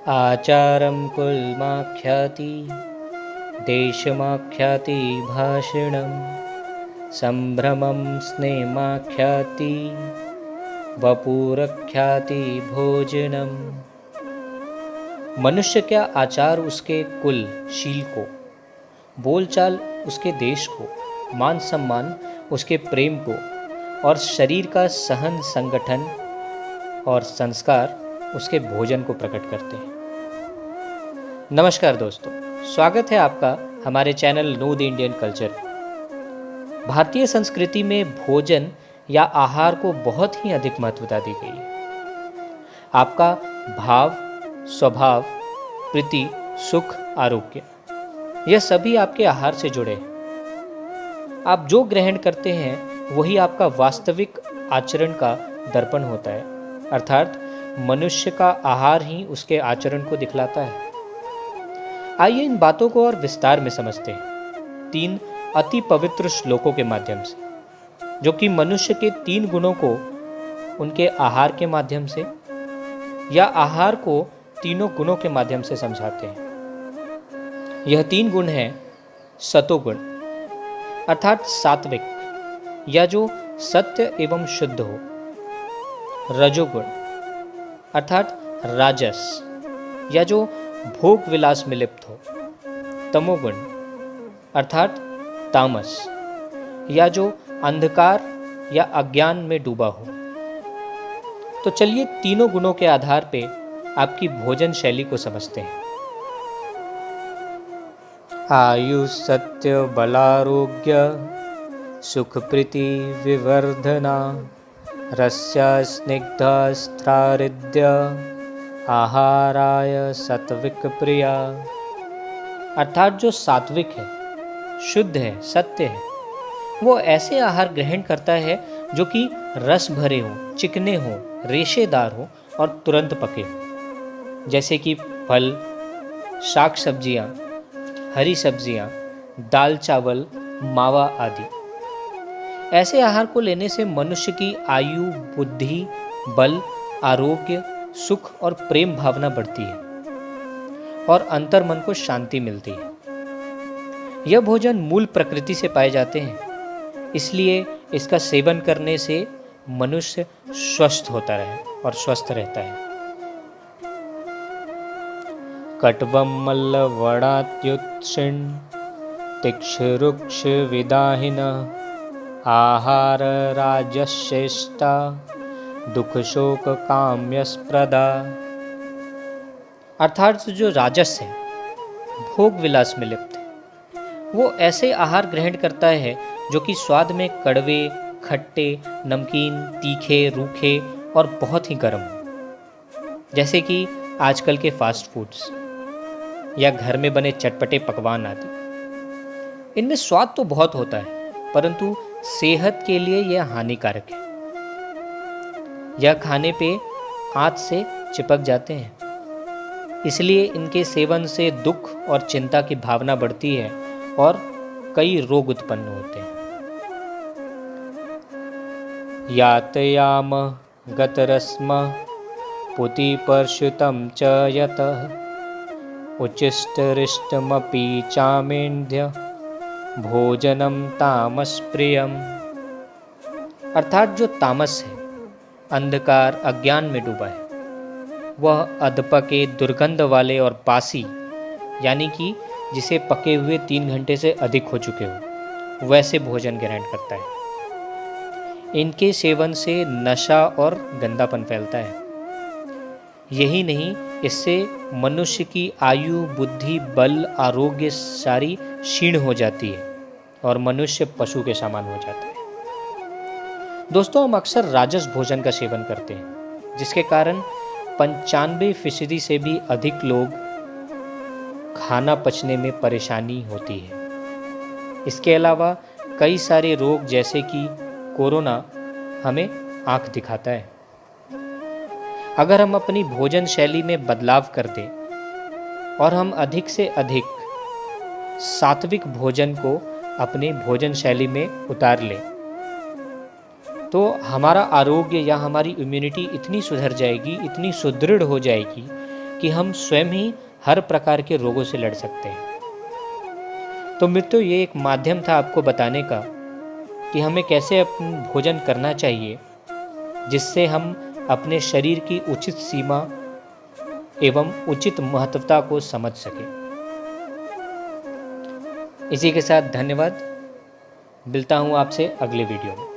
आचारं कुलमाख्याति देशमाख्याति भाषिणं संभ्रमं स्नेहमाख्याति वपुरख्याति भोजनम। मनुष्य क्या आचार उसके कुल शील को, बोलचाल उसके देश को, मान सम्मान उसके प्रेम को और शरीर का सहन संगठन और संस्कार उसके भोजन को प्रकट करते हैं। नमस्कार दोस्तों, स्वागत है आपका हमारे channel know the Indian culture. भारतीय संस्कृति में भोजन या आहार को बहुत ही अधिक महत्वता दी गई है। आपका भाव, स्वभाव, प्रीति, सुख, आरोग्य, यह सभी आपके आहार से जुड़े हैं। आप जो ग्रहण करते हैं वही आपका वास्तविक आचरण का दर्पण होता है, अर्थात मनुष्य का आहार ही उसके आचरण को दिखलाता है। आइए इन बातों को और विस्तार में समझते हैं 3 अति पवित्र श्लोकों के माध्यम से, जो कि मनुष्य के 3 गुणों को उनके आहार के माध्यम से या आहार को तीनों गुणों के माध्यम से समझाते हैं। यह 3 गुण हैं सतोगुण अर्थात सात्विक या जो सत्य एवं शुद्ध हो, रजोगुण अर्थात राजस या जो भोग विलास में लिप्त हो, तमोगुण अर्थात तामस या जो अंधकार या अज्ञान में डूबा हो। तो चलिए तीनों गुणों के आधार पे आपकी भोजन शैली को समझते हैं। आयु सत्य बलारोग्य सुख प्रीति विवर्धना रस्या स्निग्धा स्त्रारिद्य आहाराय सात्विक प्रिया। अर्थात जो सात्विक है, शुद्ध है, सत्य है, वो ऐसे आहार ग्रहण करता है जो कि रस भरे हों, चिकने हों, रेशेदार हों और तुरंत पके हों, जैसे कि फल, शाक सब्जियाँ, हरी सब्जियाँ, दाल चावल, मावा आदि। ऐसे आहार को लेने से मनुष्य की आयु, बुद्धि, बल, आरोग्य, सुख और प्रेम भावना बढ़ती है और अंतर्मन को शांति मिलती है। यह भोजन मूल प्रकृति से पाए जाते हैं, इसलिए इसका सेवन करने से मनुष्य स्वस्थ होता रहे और स्वस्थ रहता है। कट्वं मल्लवडात्युत्सिन् तिक्षुरुक्ष विदाहिन आहार राजश्रेष्ठा दुख शोक काम्यस्प्रदा। अर्थात जो राजस है, भोग विलास में लिप्त है, वो ऐसे आहार ग्रहण करता है जो कि स्वाद में कड़वे, खट्टे, नमकीन, तीखे, रूखे और बहुत ही गर्म हो, जैसे कि आजकल के फास्ट फूड्स या घर में बने चटपटे पकवान आदि। इनमें स्वाद तो बहुत होता है, परंतु सेहत के लिए यह हानिकारक है। यह खाने पे आंत से चिपक जाते हैं, इसलिए इनके सेवन से दुख और चिंता की भावना बढ़ती है और कई रोग उत्पन्न होते हैं। यातयाम गतरस्म पुति परशुतम च यतः उच्चिष्टरिष्टमपि चामेन्द्य भोजनम तामस प्रियम। अर्थात जो तामस है, अंधकार अज्ञान में डूबा है, वह अधपके, दुर्गंध वाले और बासी, यानी कि जिसे पके हुए 3 घंटे से अधिक हो चुके हो, वैसे भोजन ग्रहण करता है। इनके सेवन से नशा और गंदापन फैलता है। यही नहीं, इससे मनुष्य की आयु, बुद्धि, बल, आरोग्य सारी क्षीण हो जाती है और मनुष्य पशु के समान हो जाता है। दोस्तों, हम अक्सर राजस भोजन का सेवन करते हैं, जिसके कारण 95% से भी अधिक लोग खाना पचने में परेशानी होती है। इसके अलावा कई सारे रोग जैसे कि कोरोना हमें आंख दिखाता है। अगर हम अपनी भोजन शैली में बदलाव कर दें और हम अधिक से अधिक सात्विक भोजन को अपने भोजन शैली में उतार लें, तो हमारा आरोग्य या हमारी इम्यूनिटी इतनी सुधर जाएगी, इतनी सुदृढ़ हो जाएगी कि हम स्वयं ही हर प्रकार के रोगों से लड़ सकते हैं। तो मित्रों, ये एक माध्यम था आपको बताने का कि हमें कैसे भोजन करना चाहिए जिससे हम अपने शरीर की उचित सीमा एवं उचित महत्वता को समझ सकें। इसी के साथ धन्यवाद। मिलता हूँ आपसे अगले वीडियो में।